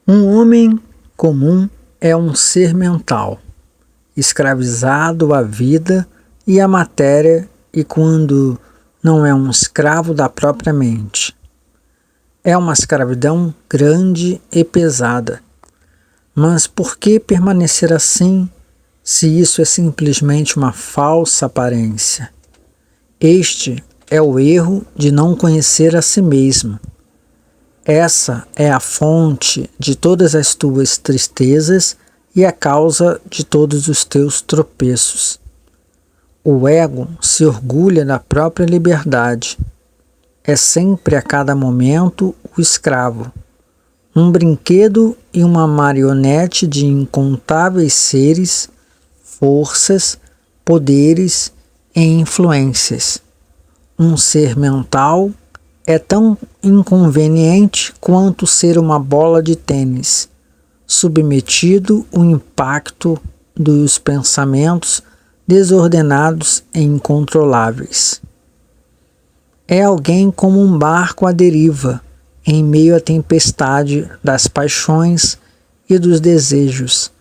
Um homem comum é um ser mental, escravizado à vida e à matéria, e quando não é um escravo da própria mente. É uma escravidão grande e pesada. Mas por que permanecer assim, se isso é simplesmente uma falsa aparência? Este é o erro de não conhecer a si mesmo. Essa é a fonte de todas as tuas tristezas e a causa de todos os teus tropeços. O ego se orgulha da própria liberdade. É sempre a cada momento o escravo, um brinquedo e uma marionete de incontáveis seres, forças, poderes e influências. Um ser mental é tão inconveniente quanto ser uma bola de tênis, submetido ao impacto dos pensamentos desordenados e incontroláveis. É alguém como um barco à deriva, em meio à tempestade das paixões e dos desejos,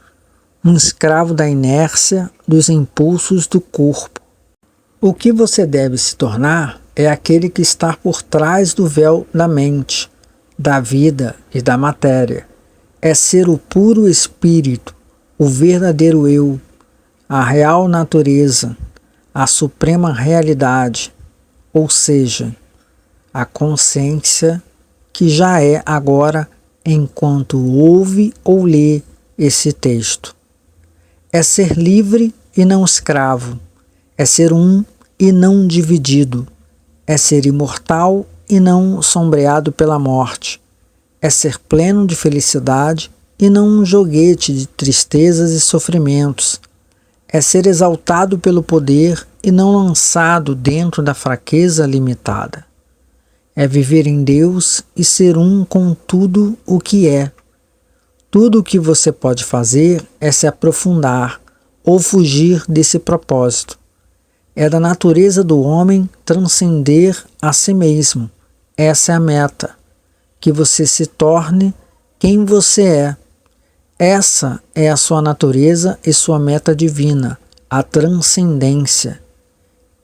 um escravo da inércia dos impulsos do corpo. O que você deve se tornar é aquele que está por trás do véu da mente, da vida e da matéria. É ser o puro espírito, o verdadeiro eu, a real natureza, a suprema realidade, ou seja, a consciência que já é agora enquanto ouve ou lê esse texto. É ser livre e não escravo, é ser um e não dividido, é ser imortal e não sombreado pela morte, é ser pleno de felicidade e não um joguete de tristezas e sofrimentos, é ser exaltado pelo poder e não lançado dentro da fraqueza limitada. É viver em Deus e ser um com tudo o que é. Tudo o que você pode fazer é se aprofundar ou fugir desse propósito. É da natureza do homem transcender a si mesmo. Essa é a meta. Que você se torne quem você é. Essa é a sua natureza e sua meta divina, a transcendência.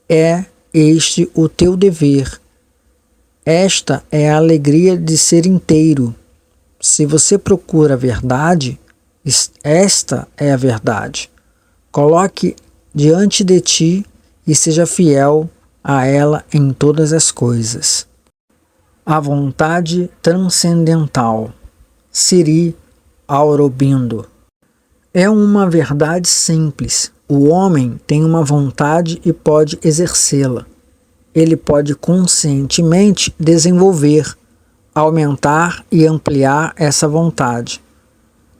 É este o teu dever. Esta é a alegria de ser inteiro. Se você procura a verdade, esta é a verdade. Coloque diante de ti e seja fiel a ela em todas as coisas. A vontade transcendental. Sri Aurobindo. É uma verdade simples. O homem tem uma vontade e pode exercê-la. Ele pode conscientemente desenvolver, aumentar e ampliar essa vontade.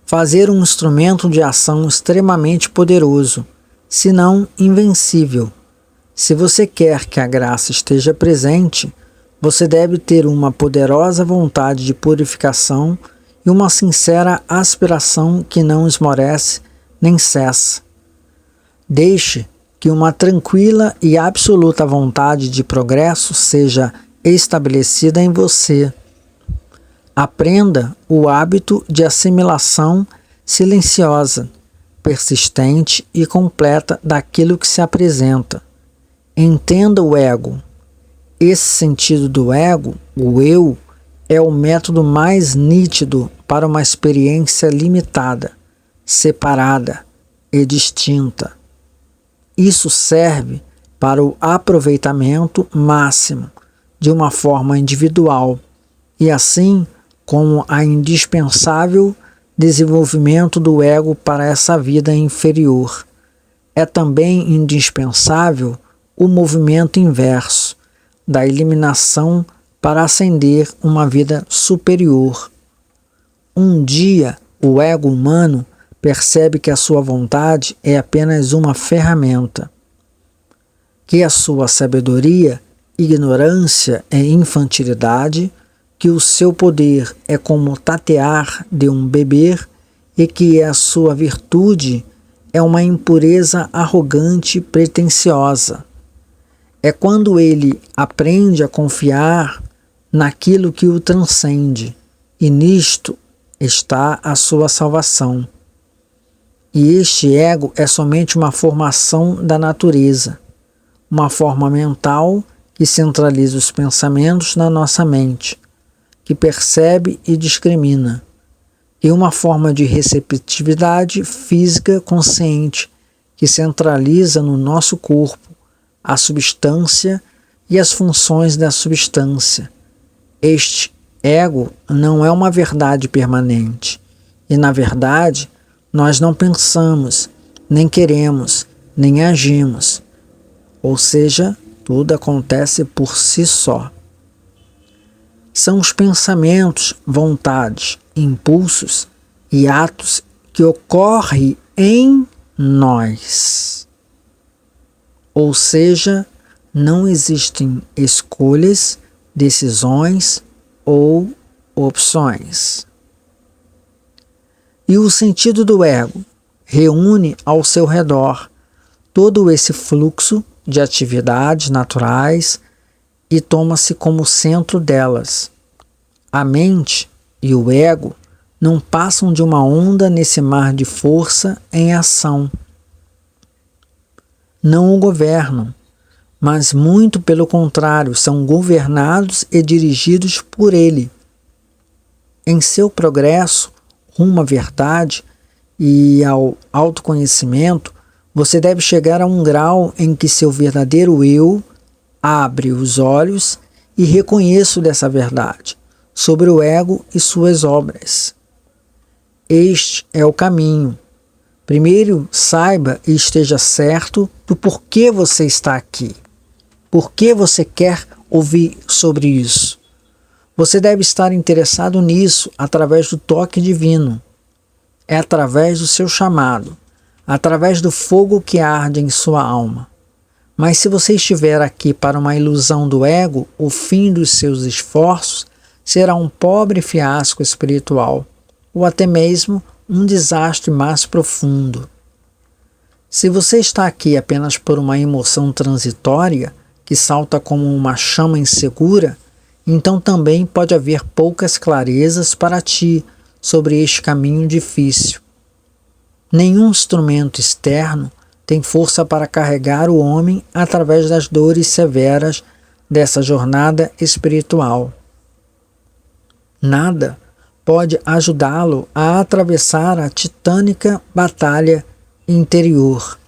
Fazer um instrumento de ação extremamente poderoso, se não invencível. Se você quer que a graça esteja presente, você deve ter uma poderosa vontade de purificação e uma sincera aspiração que não esmorece nem cessa. Deixe que uma tranquila e absoluta vontade de progresso seja estabelecida em você. Aprenda o hábito de assimilação silenciosa, persistente e completa daquilo que se apresenta. Entenda o ego. Esse sentido do ego, o eu, é o método mais nítido para uma experiência limitada, separada e distinta. Isso serve para o aproveitamento máximo de uma forma individual e assim como a indispensável desenvolvimento do ego para essa vida inferior. É também indispensável o movimento inverso da eliminação para ascender uma vida superior. Um dia, o ego humano percebe que a sua vontade é apenas uma ferramenta, que a sua sabedoria, ignorância e infantilidade, que o seu poder é como tatear de um bebê e que a sua virtude é uma impureza arrogante e pretensiosa. É quando ele aprende a confiar naquilo que o transcende, e nisto está a sua salvação. E este ego é somente uma formação da natureza, uma forma mental que centraliza os pensamentos na nossa mente, que percebe e discrimina, e uma forma de receptividade física consciente que centraliza no nosso corpo a substância e as funções da substância. Este ego não é uma verdade permanente, e na verdade nós não pensamos, nem queremos, nem agimos, ou seja, tudo acontece por si só. São os pensamentos, vontades, impulsos e atos que ocorrem em nós. Ou seja, não existem escolhas, decisões ou opções. E o sentido do ego reúne ao seu redor todo esse fluxo de atividades naturais e toma-se como centro delas. A mente e o ego não passam de uma onda nesse mar de força em ação. Não o governam, mas muito pelo contrário, são governados e dirigidos por ele. Em seu progresso rumo à verdade e ao autoconhecimento, você deve chegar a um grau em que seu verdadeiro eu abre os olhos e reconheça dessa verdade sobre o ego e suas obras. Este é o caminho. Primeiro, saiba e esteja certo do porquê você está aqui. Por que você quer ouvir sobre isso? Você deve estar interessado nisso através do toque divino. É através do seu chamado, através do fogo que arde em sua alma. Mas se você estiver aqui para uma ilusão do ego, o fim dos seus esforços será um pobre fiasco espiritual, ou até mesmo um desastre mais profundo. Se você está aqui apenas por uma emoção transitória, que salta como uma chama insegura, então também pode haver poucas clarezas para ti sobre este caminho difícil. Nenhum instrumento externo tem força para carregar o homem através das dores severas dessa jornada espiritual. Nada pode ajudá-lo a atravessar a titânica batalha interior.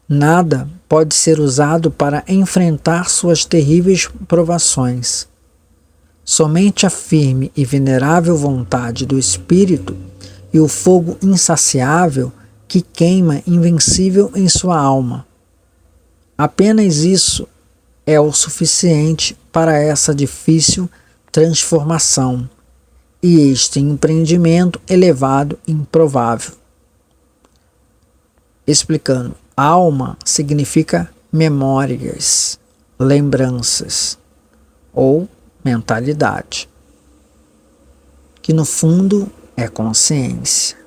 Nada pode ser usado para enfrentar suas terríveis provações. Somente a firme e venerável vontade do Espírito e o fogo insaciável que queima invencível em sua alma. Apenas isso é o suficiente para essa difícil transformação e este empreendimento elevado e improvável. Explicando, alma significa memórias, lembranças ou mentalidade, que no fundo é consciência.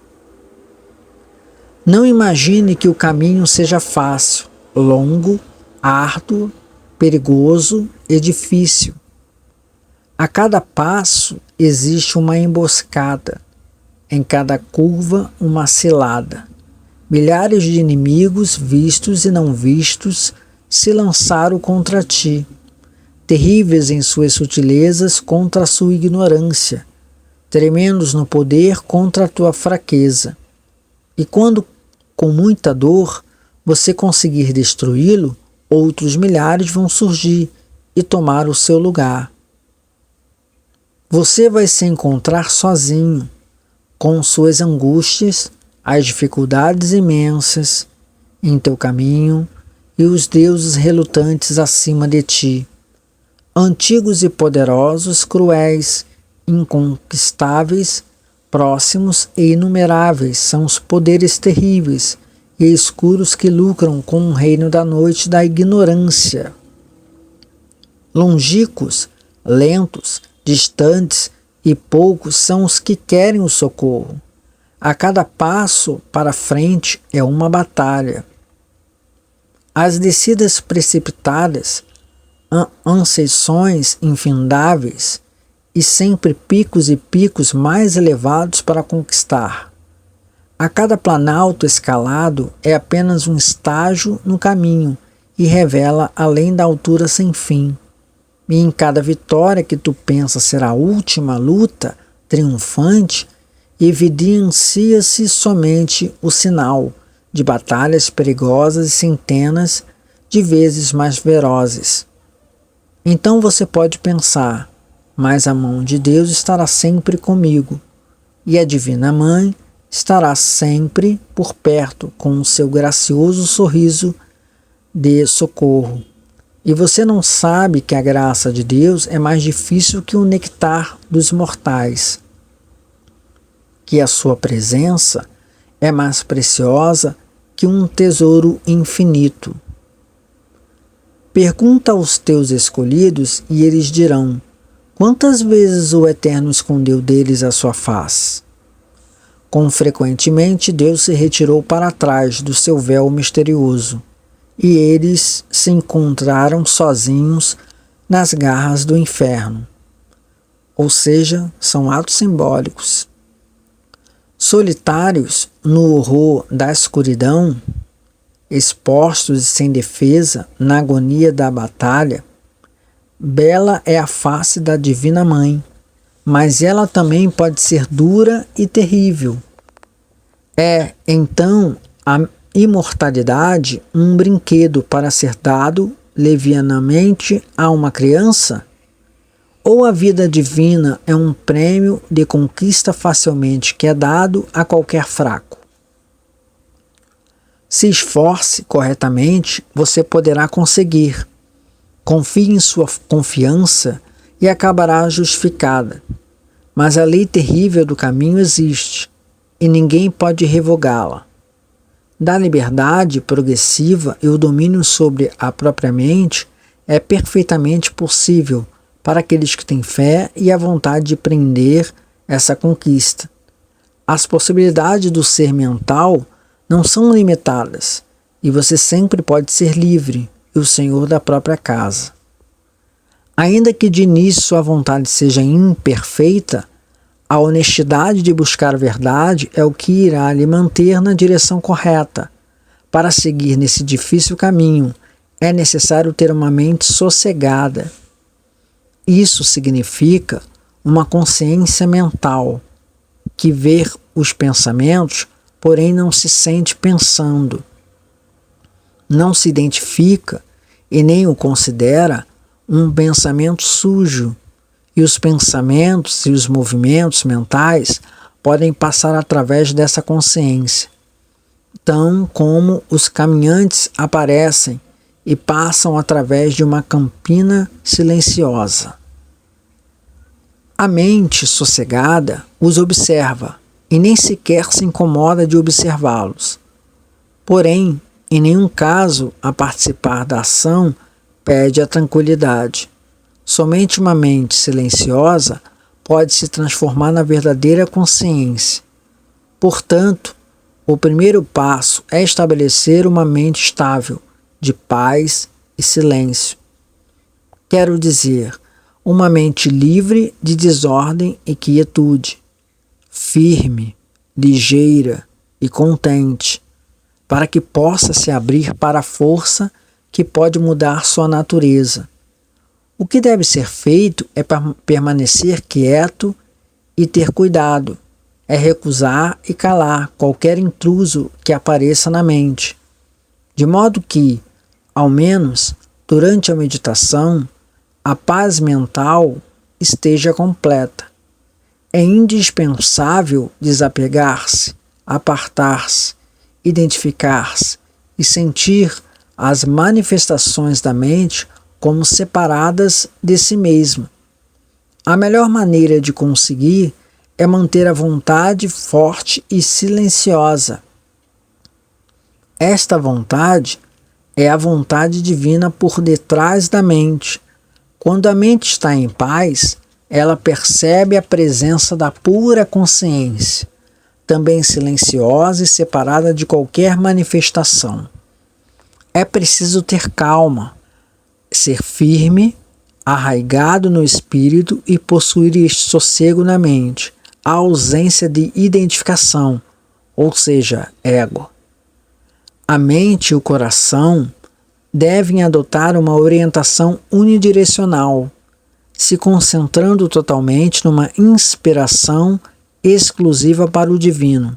Não imagine que o caminho seja fácil, longo, árduo, perigoso e difícil. A cada passo existe uma emboscada, em cada curva uma cilada. Milhares de inimigos vistos e não vistos se lançaram contra ti, terríveis em suas sutilezas contra a sua ignorância, tremendos no poder contra a tua fraqueza. E quando, com muita dor, você conseguir destruí-lo, outros milhares vão surgir e tomar o seu lugar. Você vai se encontrar sozinho, com suas angústias, as dificuldades imensas em teu caminho e os deuses relutantes acima de ti. Antigos e poderosos, cruéis, inconquistáveis, próximos e inumeráveis são os poderes terríveis e escuros que lucram com o reino da noite da ignorância. Longínquos, lentos, distantes e poucos são os que querem o socorro. A cada passo para frente é uma batalha. As descidas precipitadas, ascensões infindáveis e sempre picos e picos mais elevados para conquistar. A cada planalto escalado é apenas um estágio no caminho e revela além da altura sem fim. E em cada vitória que tu pensas ser a última luta triunfante, evidencia-se somente o sinal de batalhas perigosas e centenas de vezes mais ferozes. Então você pode pensar, mas a mão de Deus estará sempre comigo, e a Divina Mãe estará sempre por perto com o seu gracioso sorriso de socorro. E você não sabe que a graça de Deus é mais difícil que o nectar dos mortais, que a sua presença é mais preciosa que um tesouro infinito. Pergunta aos teus escolhidos e eles dirão: quantas vezes o Eterno escondeu deles a sua face? Quão frequentemente Deus se retirou para trás do seu véu misterioso, e eles se encontraram sozinhos nas garras do inferno. Ou seja, são atos simbólicos. Solitários no horror da escuridão, expostos e sem defesa na agonia da batalha, bela é a face da Divina Mãe, mas ela também pode ser dura e terrível. É, então, a imortalidade um brinquedo para ser dado levianamente a uma criança? Ou a vida divina é um prêmio de conquista facilmente que é dado a qualquer fraco? Se esforce corretamente, você poderá conseguir. Confie em sua confiança e acabará justificada. Mas a lei terrível do caminho existe, e ninguém pode revogá-la. Da liberdade progressiva e o domínio sobre a própria mente é perfeitamente possível para aqueles que têm fé e a vontade de prender essa conquista. As possibilidades do ser mental não são limitadas, e você sempre pode ser livre e o senhor da própria casa. Ainda que de início sua vontade seja imperfeita, a honestidade de buscar a verdade é o que irá lhe manter na direção correta. Para seguir nesse difícil caminho, é necessário ter uma mente sossegada. Isso significa uma consciência mental, que vê os pensamentos, porém não se sente pensando. Não se identifica e nem o considera um pensamento sujo, e os pensamentos e os movimentos mentais podem passar através dessa consciência, tão como os caminhantes aparecem e passam através de uma campina silenciosa. A mente sossegada os observa e nem sequer se incomoda de observá-los. Porém, em nenhum caso a participar da ação pede a tranquilidade. Somente uma mente silenciosa pode se transformar na verdadeira consciência. Portanto, o primeiro passo é estabelecer uma mente estável, de paz e silêncio. Quero dizer, uma mente livre de desordem e quietude, firme, ligeira e contente, para que possa se abrir para a força que pode mudar sua natureza. O que deve ser feito é permanecer quieto e ter cuidado, é recusar e calar qualquer intruso que apareça na mente, de modo que, ao menos durante a meditação, a paz mental esteja completa. É indispensável desapegar-se, apartar-se, identificar-se e sentir as manifestações da mente como separadas de si mesmo. A melhor maneira de conseguir é manter a vontade forte e silenciosa. Esta vontade é a vontade divina por detrás da mente. Quando a mente está em paz, ela percebe a presença da pura consciência, também silenciosa e separada de qualquer manifestação. É preciso ter calma, ser firme, arraigado no espírito e possuir este sossego na mente, a ausência de identificação, ou seja, ego. A mente e o coração devem adotar uma orientação unidirecional, se concentrando totalmente numa inspiração exclusiva para o divino.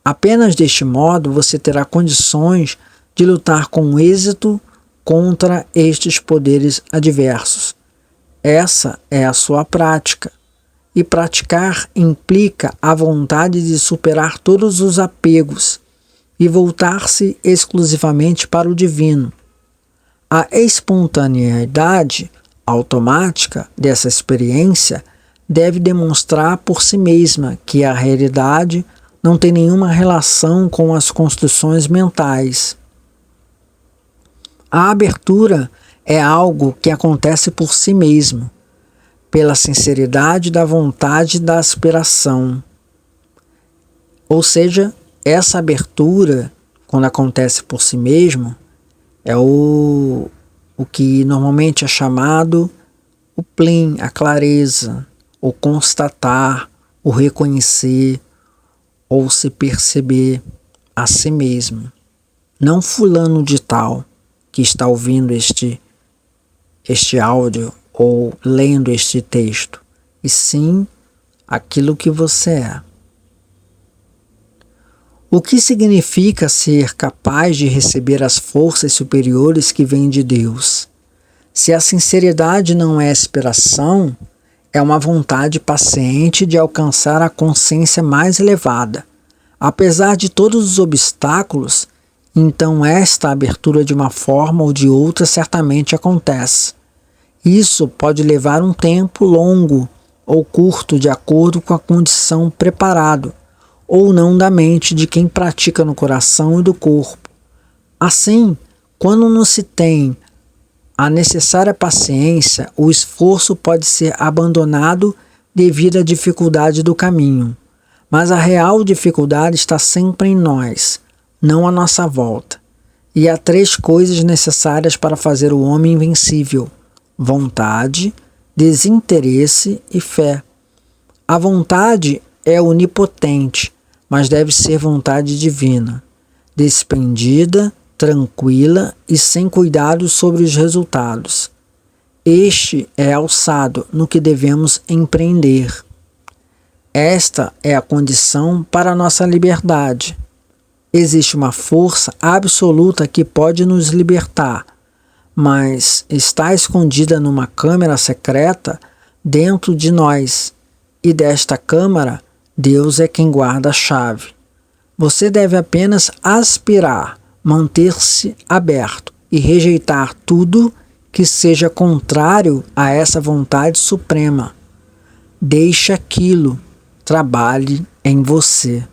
Apenas deste modo você terá condições de lutar com êxito contra estes poderes adversos. Essa é a sua prática. E praticar implica a vontade de superar todos os apegos e voltar-se exclusivamente para o divino. A espontaneidade automática dessa experiência deve demonstrar por si mesma que a realidade não tem nenhuma relação com as construções mentais. A abertura é algo que acontece por si mesmo, pela sinceridade da vontade da aspiração. Ou seja, essa abertura, quando acontece por si mesmo, é o que normalmente é chamado o plim, a clareza, o constatar, o reconhecer, ou se perceber a si mesmo. Não fulano de tal que está ouvindo este áudio ou lendo este texto, e sim aquilo que você é. O que significa ser capaz de receber as forças superiores que vêm de Deus? Se a sinceridade não é aspiração, é uma vontade paciente de alcançar a consciência mais elevada. Apesar de todos os obstáculos, então esta abertura de uma forma ou de outra certamente acontece. Isso pode levar um tempo longo ou curto de acordo com a condição preparado ou não da mente de quem pratica no coração e do corpo. Assim, quando não se tem a necessária paciência, o esforço pode ser abandonado devido à dificuldade do caminho. Mas a real dificuldade está sempre em nós, não à nossa volta. E há 3 coisas necessárias para fazer o homem invencível: vontade, desinteresse e fé. A vontade é onipotente, mas deve ser vontade divina, desprendida, tranquila e sem cuidado sobre os resultados. Este é alçado no que devemos empreender. Esta é a condição para a nossa liberdade. Existe uma força absoluta que pode nos libertar, mas está escondida numa câmara secreta dentro de nós, e desta câmara Deus é quem guarda a chave. Você deve apenas aspirar, manter-se aberto e rejeitar tudo que seja contrário a essa vontade suprema. Deixe aquilo, trabalhe em você.